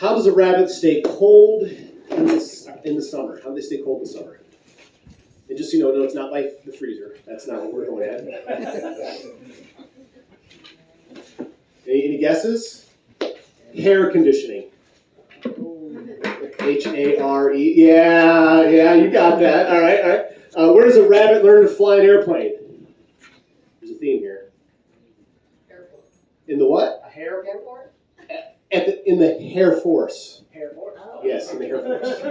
How does a rabbit stay cold in the summer? How do they stay cold in the summer? And just so you know, no, it's not like the freezer. That's not what we're going at. Any guesses? Hair conditioning. H-A-R-E. Yeah, you got that. All right. Where does a rabbit learn to fly an airplane? There's a theme here. Airport. In the what? A hair airport? In the Hair Force. Hair force? Oh. Yes, in the Hair Force.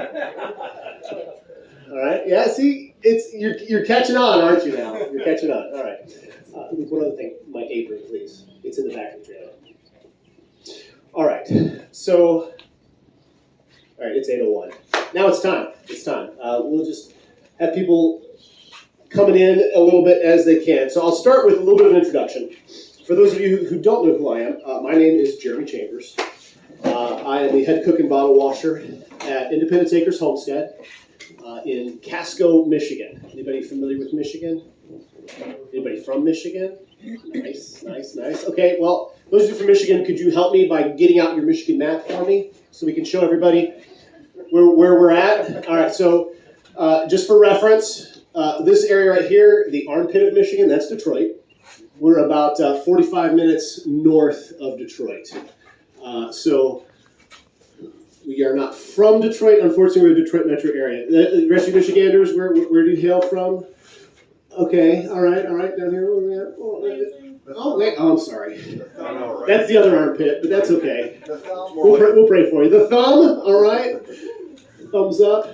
All right. Yeah. See, you're catching on, aren't you? Now you're catching on. All right. One other thing, my apron, please. It's in the back of the trailer. All right. So, all right. It's 8:01. Now it's time. We'll just have people coming in a little bit as they can. So I'll start with a little bit of an introduction. For those of you who don't know who I am, my name is Jeremy Chambers. I am the head cook and bottle washer at Independence Acres Homestead in Casco, Michigan. Anybody familiar with Michigan? Anybody from Michigan? Nice. Okay, well, those of you from Michigan, could you help me by getting out your Michigan map for me so we can show everybody where we're at? All right, so just for reference, this area right here, the armpit of Michigan, that's Detroit. We're about 45 minutes north of Detroit. So we are not from Detroit. Unfortunately, we're the Detroit metro area. The rest of you Michiganders, where do you hail from? Okay, all right, down here. Where are we at? I'm sorry. That's the other armpit, but that's okay. We'll pray for you. The thumb, all right. Thumbs up.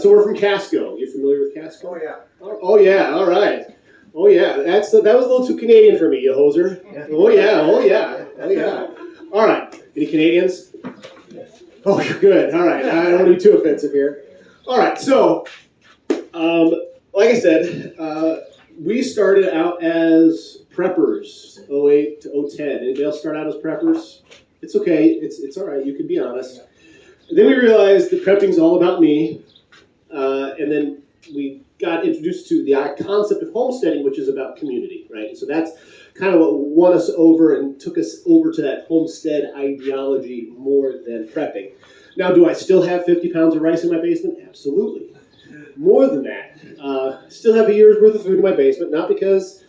So we're from Casco. You familiar with Casco? Oh, yeah. Oh, yeah, all right. Oh, yeah, that was a little too Canadian for me, you hoser. Oh, yeah. All right, any Canadians? Oh, good, all right. I don't want to be too offensive here. All right, so, like I said, we started out as preppers, 08 to 010. Anybody else start out as preppers? It's okay, it's all right, you can be honest. And then we realized that prepping's all about me, and then we got introduced to the concept of homesteading, which is about community, right? And so that's kind of what won us over and took us over to that homestead ideology more than prepping. Now, do I still have 50 pounds of rice in my basement? Absolutely. More than that. Still have a year's worth of food in my basement, not because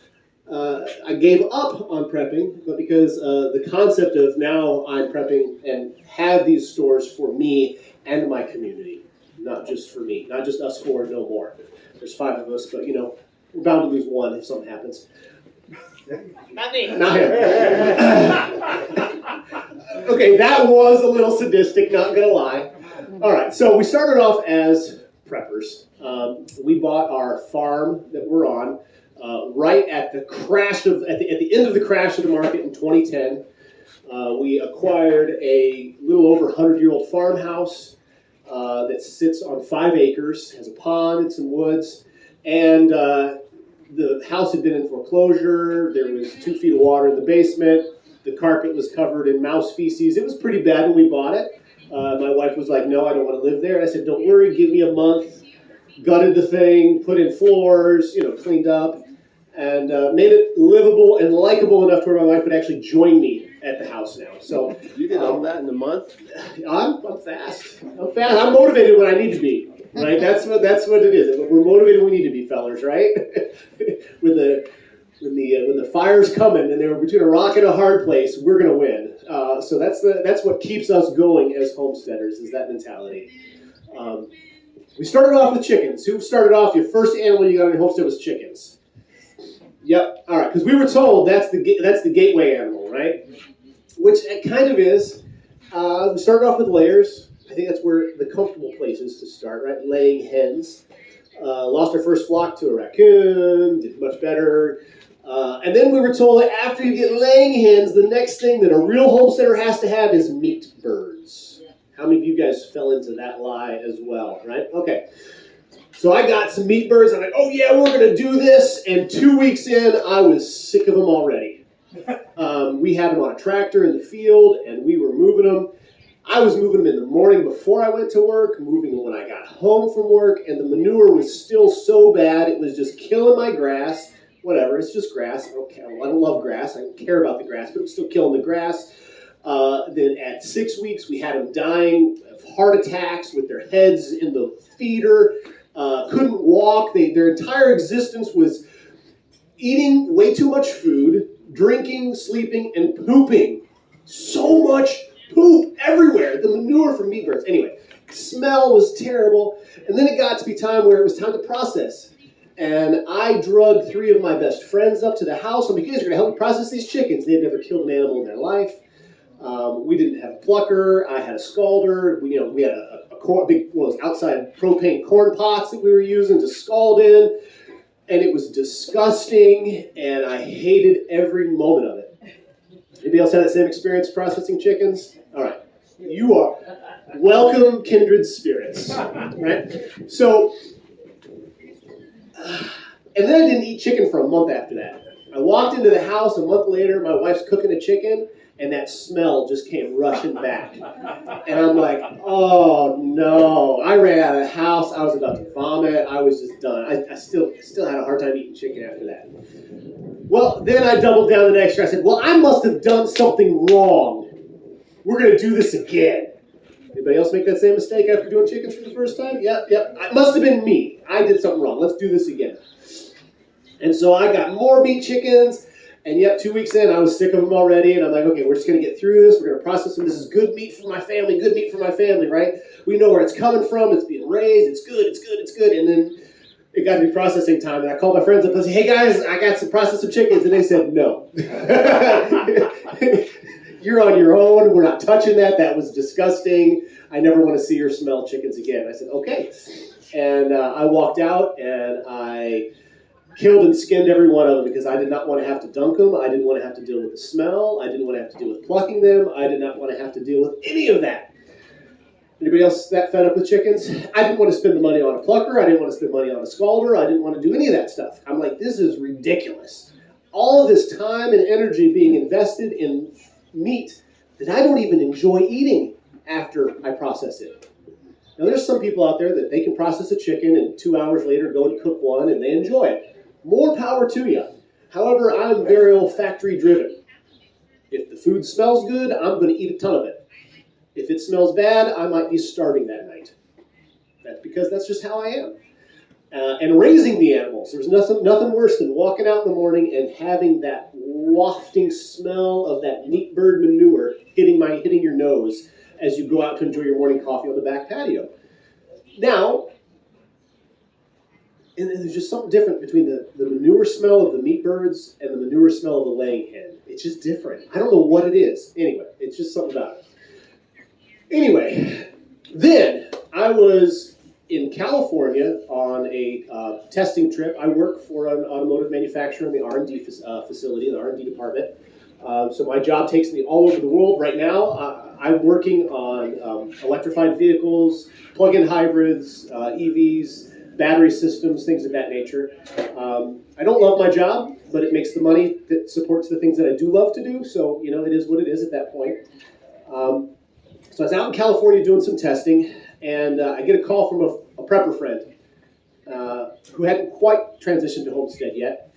I gave up on prepping, but because the concept of now I'm prepping and have these stores for me and my community. Not just for me, not just us four, no more. There's 5 of us, but we're bound to lose one if something happens. Not me. Not him. Okay, that was a little sadistic, not gonna lie. All right, so we started off as preppers. We bought our farm that we're on right at the end of the crash of the market in 2010. We acquired a little over 100-year-old farmhouse that sits on 5 acres, has a pond and some woods, and the house had been in foreclosure. There was 2 feet of water in the basement. The carpet was covered in mouse feces. It was pretty bad when we bought it. My wife was like, no, I don't want to live there. I said, don't worry, give me a month. Gutted the thing, put in floors, cleaned up, and made it livable and likable enough to where my wife would actually join me at the house now. So you did all that in a month? I'm fast. I'm motivated when I need to be. Right? That's what it is. We're motivated when we need to be, fellers, right? when the fire's coming and they're between a rock and a hard place, we're gonna win. So that's what keeps us going as homesteaders, is that mentality. We started off with chickens. Who started off? Your first animal you got on your homestead was chickens. Yep. All right. Because we were told that's the gateway animal, right? Which it kind of is. We started off with layers. I think that's where the comfortable place is to start, right? Laying hens. Lost our first flock to a raccoon. Did much better. And then we were told that after you get laying hens, the next thing that a real homesteader has to have is meat birds. How many of you guys fell into that lie as well, right? Okay. So I got some meat birds. I'm like, oh yeah, we're going to do this. And 2 weeks in, I was sick of them already. We had them on a tractor in the field, and we were moving them. I was moving them in the morning before I went to work, moving them when I got home from work, and the manure was still so bad, it was just killing my grass. Whatever, it's just grass. I don't love grass. I don't care about the grass, but it was still killing the grass. Then at 6 weeks, we had them dying of heart attacks with their heads in the feeder, couldn't walk. Their entire existence was eating way too much food, drinking, sleeping, and pooping. So much poop everywhere. The manure from meat birds. Anyway, smell was terrible. And then it got to be time where it was time to process. And I drugged 3 of my best friends up to the house. I'm like, you guys are going to help me process these chickens. They had never killed an animal in their life. We didn't have a plucker. I had a scalder. We had a big one of those outside propane corn pots that we were using to scald in. And it was disgusting, and I hated every moment of it. Anybody else had that same experience processing chickens? All right. You are welcome, kindred spirits. Right? So, and then I didn't eat chicken for a month after that. I walked into the house a month later, my wife's cooking a chicken, and that smell just came rushing back. And I'm like, oh no. I ran out of the house. I was about to vomit. I was just done. I still had a hard time eating chicken after that. Well, then I doubled down the next year. I said, well, I must have done something wrong. We're going to do this again. Anybody else make that same mistake after doing chickens for the first time? Yep. It must have been me. I did something wrong. Let's do this again. And so I got more meat chickens. And yet 2 weeks in, I was sick of them already, and I'm like, okay, we're just going to get through this. We're going to process them. This is good meat for my family, right? We know where it's coming from. It's being raised. It's good. And then it got to be processing time, and I called my friends up and I said, hey, guys, I got some processed chickens. And they said, no. You're on your own. We're not touching that. That was disgusting. I never want to see or smell chickens again. I said, okay. And I walked out, and I killed and skinned every one of them because I did not want to have to dunk them. I didn't want to have to deal with the smell. I didn't want to have to deal with plucking them. I did not want to have to deal with any of that. Anybody else that fed up with chickens? I didn't want to spend the money on a plucker. I didn't want to spend money on a scalder. I didn't want to do any of that stuff. I'm like, this is ridiculous. All of this time and energy being invested in meat that I don't even enjoy eating after I process it. Now, there's some people out there that they can process a chicken and 2 hours later go and cook one and they enjoy it. More power to you. However, I'm very olfactory driven. If the food smells good, I'm going to eat a ton of it. If it smells bad, I might be starving that night. That's because that's just how I am. And raising the animals, there's nothing worse than walking out in the morning and having that wafting smell of that meat bird manure hitting your nose as you go out to enjoy your morning coffee on the back patio. Now, and there's just something different between the manure smell of the meat birds and the manure smell of the laying hen. It's just different. I don't know what it is. Anyway, it's just something about it. Anyway, then I was in California on a testing trip. I work for an automotive manufacturer in the R&D facility, the R&D department. So my job takes me all over the world. Right now, I'm working on electrified vehicles, plug-in hybrids, EVs, battery systems, things of that nature. I don't love my job, but it makes the money that supports the things that I do love to do. So, it is what it is at that point. So I was out in California doing some testing, and I get a call from a prepper friend who hadn't quite transitioned to homesteading yet,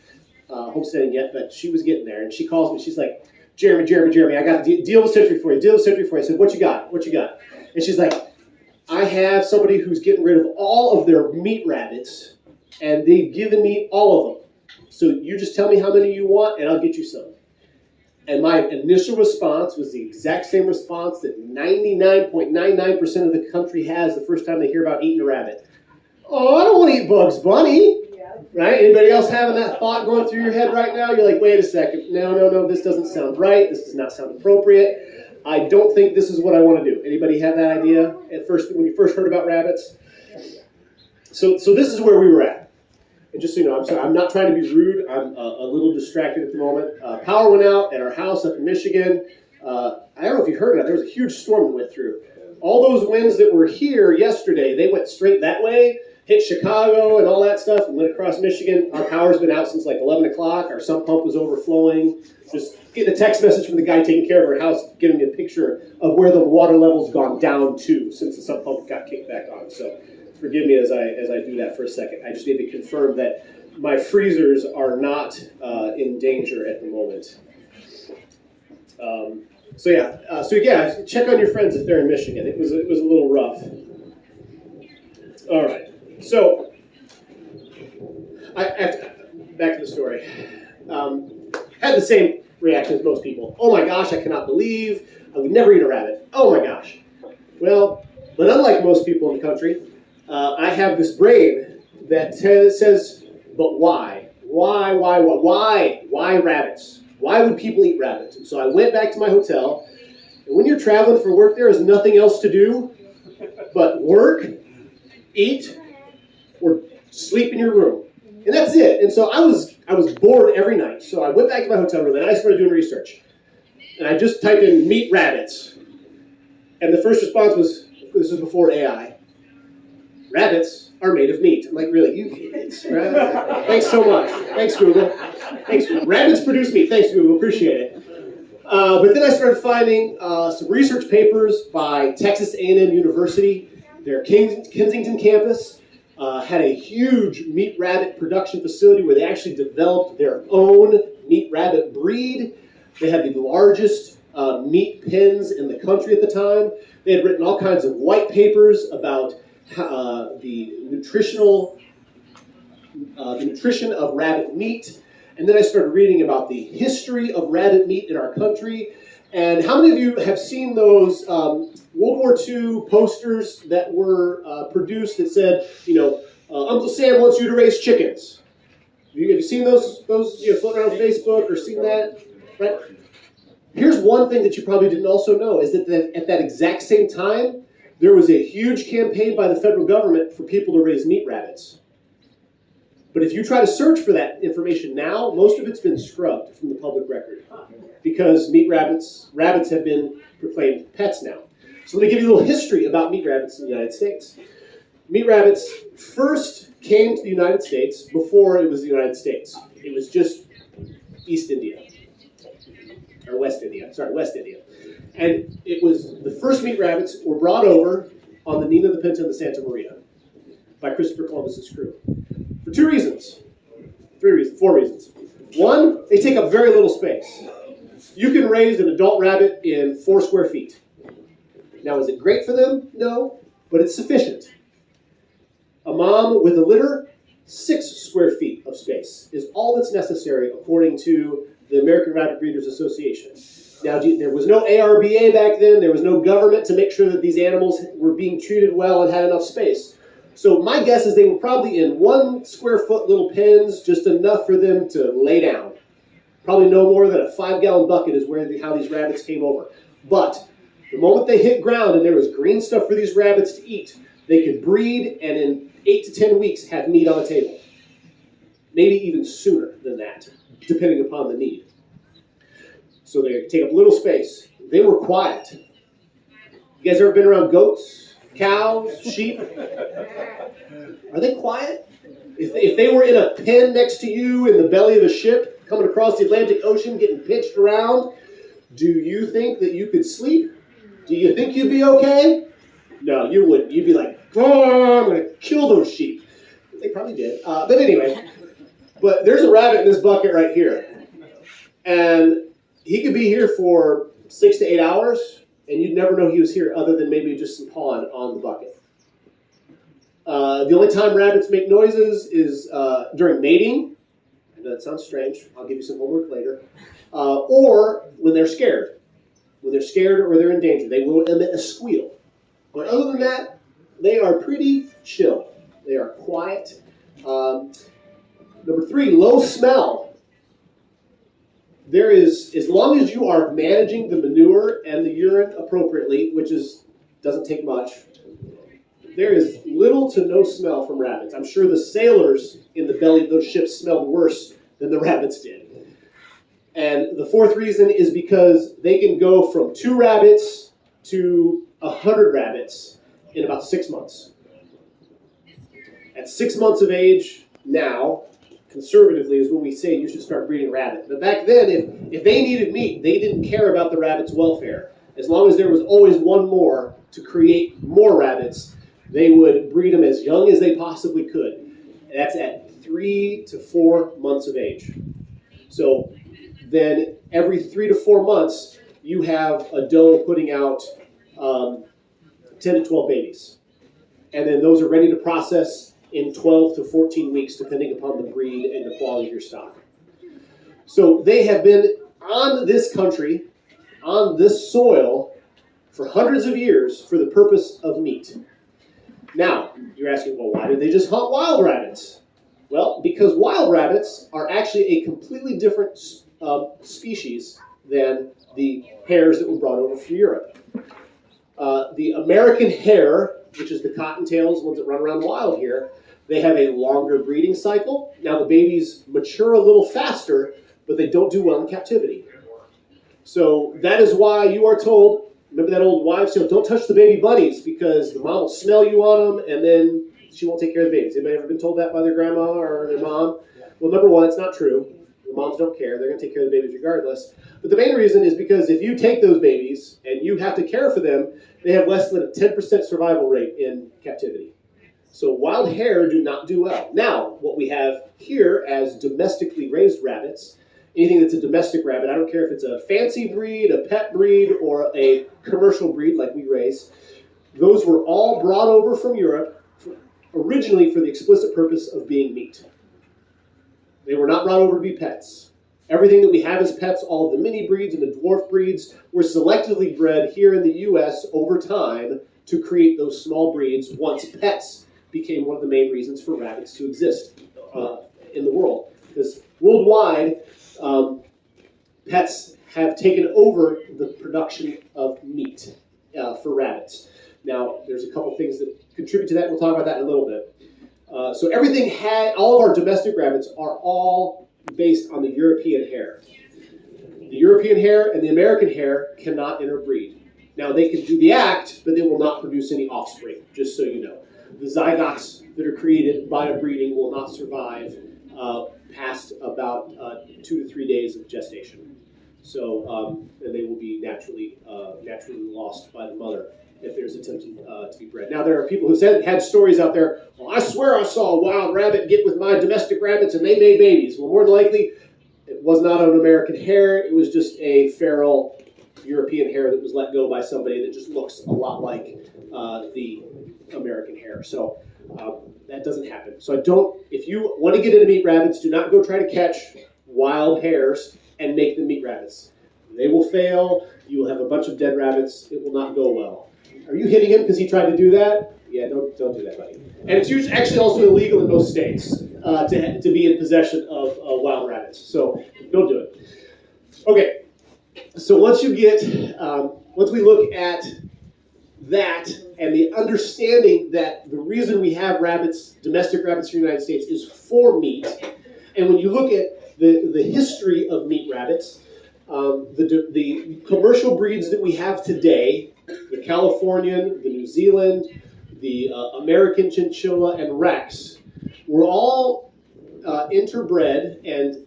but she was getting there. And she calls me. She's like, Jeremy, I got a deal with Century for you. I said, what you got? And she's like, I have somebody who's getting rid of all of their meat rabbits, and they've given me all of them. So you just tell me how many you want, and I'll get you some. And my initial response was the exact same response that 99.99% of the country has the first time they hear about eating a rabbit. Oh, I don't want to eat Bugs Bunny. Yeah. Right? Anybody else having that thought going through your head right now? You're like, wait a second. No, this doesn't sound right. This does not sound appropriate. I don't think this is what I want to do. Anybody have that idea at first when you first heard about rabbits? So this is where we were at. And just so you know, I'm sorry, I'm not trying to be rude. I'm a little distracted at the moment. Power went out at our house up in Michigan. I don't know if you heard of it. There was a huge storm that went through. All those winds that were here yesterday, they went straight that way, hit Chicago and all that stuff, and went across Michigan. Our power's been out since like 11 o'clock. Our sump pump was overflowing. Just getting a text message from the guy taking care of our house, giving me a picture of where the water level's gone down to since the sump pump got kicked back on. So forgive me as I do that for a second. I just need to confirm that my freezers are not in danger at the moment. check on your friends if they're in Michigan. It was a little rough. All right, so back to the story. Had the same reaction as most people. Oh my gosh, I cannot believe I would never eat a rabbit. Oh my gosh. Well, but unlike most people in the country, I have this brain that says, but why? Why rabbits? Why would people eat rabbits? And so I went back to my hotel, and when you're traveling for work, there is nothing else to do but work, eat, or sleep in your room. And that's it. And so I was bored every night. So I went back to my hotel room, and I started doing research. And I just typed in meat rabbits. And the first response was, this was before AI, rabbits are made of meat. I'm like, really, you idiots. Thanks so much. Thanks, Google. Rabbits produce meat. Thanks, Google. Appreciate it. But then I started finding some research papers by Texas A&M University. Their Kensington campus had a huge meat rabbit production facility where they actually developed their own meat rabbit breed. They had the largest meat pens in the country at the time. They had written all kinds of white papers about the nutrition of rabbit meat. And then I started reading about the history of rabbit meat in our country. And how many of you have seen those World War II posters that were produced that said, Uncle Sam wants you to raise chickens? Have you seen those floating around Facebook or seen that? Right? Here's one thing that you probably didn't also know is that at that exact same time, there was a huge campaign by the federal government for people to raise meat rabbits. But if you try to search for that information now, most of it's been scrubbed from the public record because rabbits have been proclaimed pets now. So I'm going to give you a little history about meat rabbits in the United States. Meat rabbits first came to the United States before it was the United States. It was just East India. Or West India. And it was, the first meat rabbits were brought over on the Nina, the Pinta, and the Santa Maria by Christopher Columbus's crew. For four reasons. One, they take up very little space. You can raise an adult rabbit in 4 square feet. Now, is it great for them? No, but it's sufficient. A mom with a litter, 6 square feet of space is all that's necessary according to the American Rabbit Breeders Association. Now, there was no ARBA back then. There was no government to make sure that these animals were being treated well and had enough space. So my guess is they were probably in 1 square foot little pens, just enough for them to lay down. Probably no more than a 5-gallon bucket is how these rabbits came over. But the moment they hit ground and there was green stuff for these rabbits to eat, they could breed and in 8 to 10 weeks have meat on the table. Maybe even sooner than that, depending upon the need. So they take up little space. They were quiet. You guys ever been around goats, cows, sheep? Are they quiet? If they were in a pen next to you in the belly of a ship, coming across the Atlantic Ocean, getting pitched around, do you think that you could sleep? Do you think you'd be okay? No, you wouldn't. You'd be like, oh, I'm going to kill those sheep. They probably did. But anyway, but there's a rabbit in this bucket right here. And he could be here for 6 to 8 hours, and you'd never know he was here other than maybe just some pollen on the bucket. The only time rabbits make noises is during mating. I know that sounds strange. I'll give you some homework later. Or when they're scared. When they're scared or they're in danger, they will emit a squeal. But other than that, they are pretty chill. They are quiet. Number 3, low smell. There is, as long as you are managing the manure and the urine appropriately, which doesn't take much, there is little to no smell from rabbits. I'm sure the sailors in the belly of those ships smelled worse than the rabbits did. And the 4th reason is because they can go from 2 rabbits to 100 rabbits in about 6 months. At 6 months of age now, conservatively, is when we say you should start breeding rabbit. But back then, if they needed meat, they didn't care about the rabbit's welfare. As long as there was always one more to create more rabbits, they would breed them as young as they possibly could. And that's at 3 to 4 months of age. So then every 3 to 4 months, you have a doe putting out 10 to 12 babies. And then those are ready to process in 12 to 14 weeks, depending upon the breed and the quality of your stock. So they have been on this country, on this soil, for hundreds of years for the purpose of meat. Now, you're asking, well, why did they just hunt wild rabbits? Well, because wild rabbits are actually a completely different species than the hares that were brought over from Europe. The American hare, which is the cottontails, ones that run around wild here, they have a longer breeding cycle. Now the babies mature a little faster, but they don't do well in captivity. So that is why you are told, remember that old wives' tale, don't touch the baby bunnies because the mom will smell you on them and then she won't take care of the babies. Anybody ever been told that by their grandma or their mom? Well, number one, it's not true. The moms don't care. They're going to take care of the babies regardless. But the main reason is because if you take those babies and you have to care for them, they have less than a 10% survival rate in captivity. So wild hare do not do well. Now, what we have here as domestically raised rabbits, anything that's a domestic rabbit, I don't care if it's a fancy breed, a pet breed, or a commercial breed like we raise, those were all brought over from Europe originally for the explicit purpose of being meat. They were not brought over to be pets. Everything that we have as pets, all of the mini breeds and the dwarf breeds, were selectively bred here in the U.S. over time to create those small breeds once pets became one of the main reasons for rabbits to exist in the world. Because worldwide, pets have taken over the production of meat for rabbits. Now, there's a couple things that contribute to that. We'll talk about that in a little bit. So everything all of our domestic rabbits are all based on the European hare. The European hare and the American hare cannot interbreed. Now, they can do the act, but they will not produce any offspring, just so you know. The zygotes that are created by a breeding will not survive past about 2 to 3 days of gestation. So, and they will be naturally lost by the mother if there's attempting to be bred. Now, there are people who had stories out there, well, I swear I saw a wild rabbit get with my domestic rabbits and they made babies. Well, more than likely, it was not an American hare. It was just a feral European hare that was let go by somebody that just looks a lot like the American hare. So that doesn't happen. So if you want to get into meat rabbits, do not go try to catch wild hares and make them meat rabbits. They will fail. You will have a bunch of dead rabbits. It will not go well. Are you hitting him because he tried to do that? Yeah, don't do that, buddy. And it's actually also illegal in most states to be in possession of wild rabbits. So don't do it. Okay. So once we look at that and the understanding that the reason we have rabbits, domestic rabbits in the United States, is for meat, and when you look at the history of meat rabbits, the commercial breeds that we have today, the Californian, the New Zealand, the American Chinchilla, and Rex, were all interbred and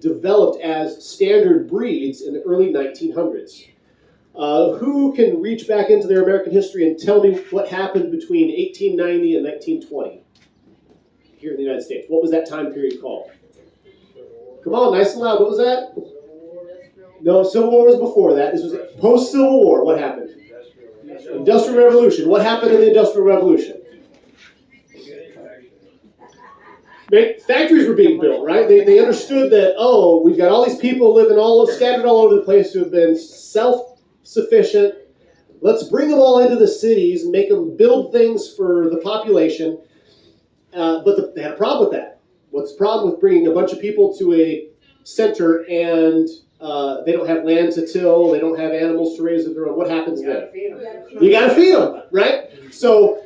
developed as standard breeds in the early 1900s. Who can reach back into their American history and tell me what happened between 1890 and 1920 here in the United States? What was that time period called? Come on, nice and loud. What was that? No, Civil War was before that. This was post-Civil War. What happened? Industrial Revolution. What happened in the Industrial Revolution? Factories were being built, right? They understood that, we've got all these people living scattered all over the place who have been self-sufficient. Let's bring them all into the cities and make them build things for the population. But they had a problem with that. What's the problem with bringing a bunch of people to a center and they don't have land to till, they don't have animals to raise of their own? What happens then? You got to feed them, right? So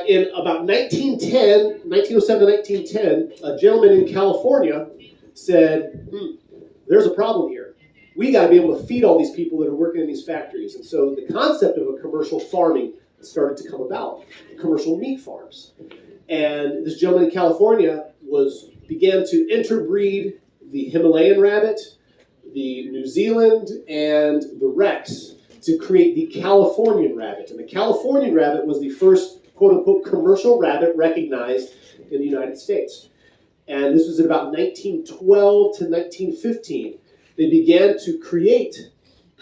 in about 1907 to 1910, a gentleman in California said, there's a problem here. We got to be able to feed all these people that are working in these factories. And so the concept of a commercial farming started to come about, commercial meat farms. And this gentleman in California began to interbreed the Himalayan rabbit, the New Zealand, and the Rex to create the Californian rabbit. And the Californian rabbit was the first, quote-unquote, commercial rabbit recognized in the United States. And this was at about 1912 to 1915. They began to create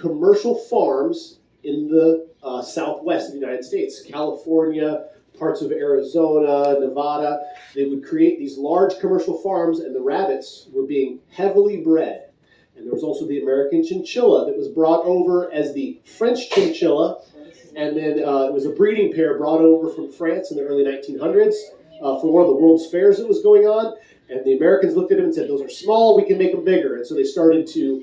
commercial farms in the southwest of the United States, California, parts of Arizona, Nevada. They would create these large commercial farms, and the rabbits were being heavily bred. And there was also the American chinchilla that was brought over as the French chinchilla, and then it was a breeding pair brought over from France in the early 1900s for one of the World's Fairs that was going on. And the Americans looked at them and said, those are small, we can make them bigger. And so they started to,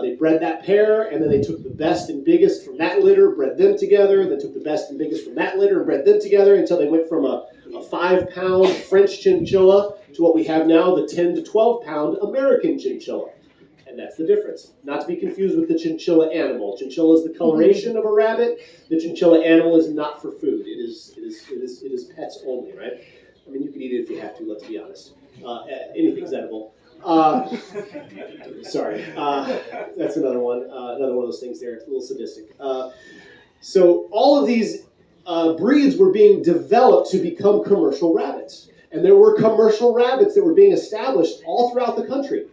they bred that pair, and then they took the best and biggest from that litter, bred them together, and then took the best and biggest from that litter and bred them together until they went from a 5-pound French chinchilla to what we have now, the 10 to 12-pound American chinchilla. And that's the difference. Not to be confused with the chinchilla animal. Chinchilla is the coloration of a rabbit. The chinchilla animal is not for food. It is pets only, right? I mean, you can eat it if you have to, let's be honest. Anything's edible. Sorry. That's another one. Another one of those things there. It's a little sadistic. So all of these breeds were being developed to become commercial rabbits. And there were commercial rabbits that were being established all throughout the country.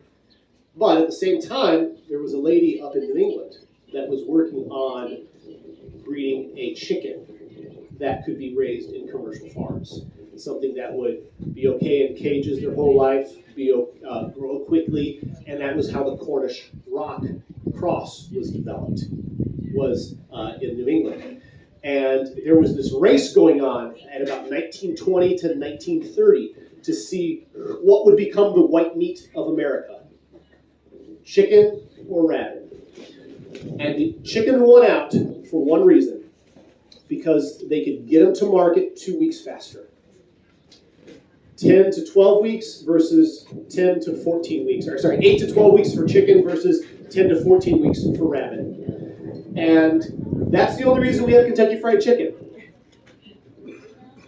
But at the same time, there was a lady up in New England that was working on breeding a chicken that could be raised in commercial farms. Something that would be okay in cages their whole life, grow quickly, and that was how the Cornish rock cross was developed, was in New England. And there was this race going on at about 1920 to 1930 to see what would become the white meat of America. Chicken or rabbit. And the chicken won out for one reason, because they could get them to market 2 weeks faster. 10 to 12 weeks versus 10 to 14 weeks. Or sorry, 8 to 12 weeks for chicken versus 10 to 14 weeks for rabbit. And that's the only reason we have Kentucky Fried Chicken.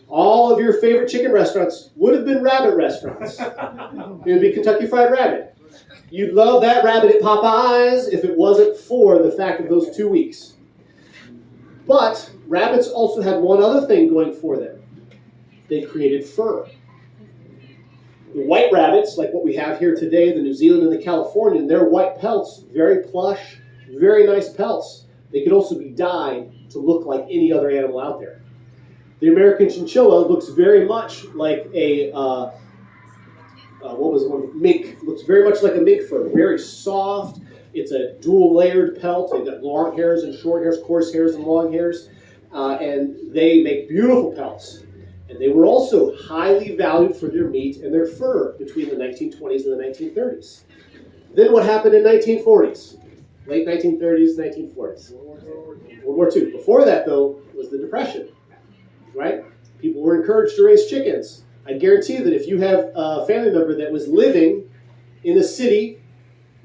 All of your favorite chicken restaurants would have been rabbit restaurants. It would be Kentucky Fried Rabbit. You'd love that rabbit at Popeyes if it wasn't for the fact of those 2 weeks. But rabbits also had one other thing going for them. They created fur. The white rabbits, like what we have here today, the New Zealand and the Californian, their white pelts, very plush, very nice pelts. They could also be dyed to look like any other animal out there. The American chinchilla looks very much like a mink. Looks very much like a mink fur. Very soft. It's a dual layered pelt. They've got long hairs and short hairs, coarse hairs and long hairs, and they make beautiful pelts. And they were also highly valued for their meat and their fur between the 1920s and the 1930s. Then what happened in 1940s? Late 1930s, 1940s. World War II. Before that, though, was the Depression, right? People were encouraged to raise chickens. I guarantee that if you have a family member that was living in a city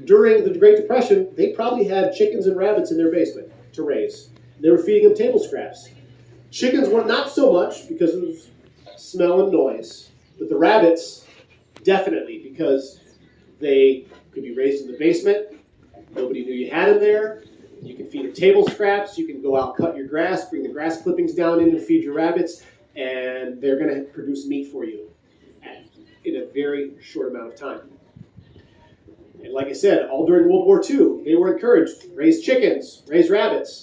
during the Great Depression, they probably had chickens and rabbits in their basement to raise. They were feeding them table scraps. Chickens were not so much because of smell and noise, but the rabbits, definitely, because they could be raised in the basement. Nobody knew you had them there. You can feed them table scraps. You can go out, cut your grass, bring the grass clippings down in and feed your rabbits, and they're going to produce meat for you in a very short amount of time. And like I said, all during World War II, they were encouraged, raise chickens, raise rabbits.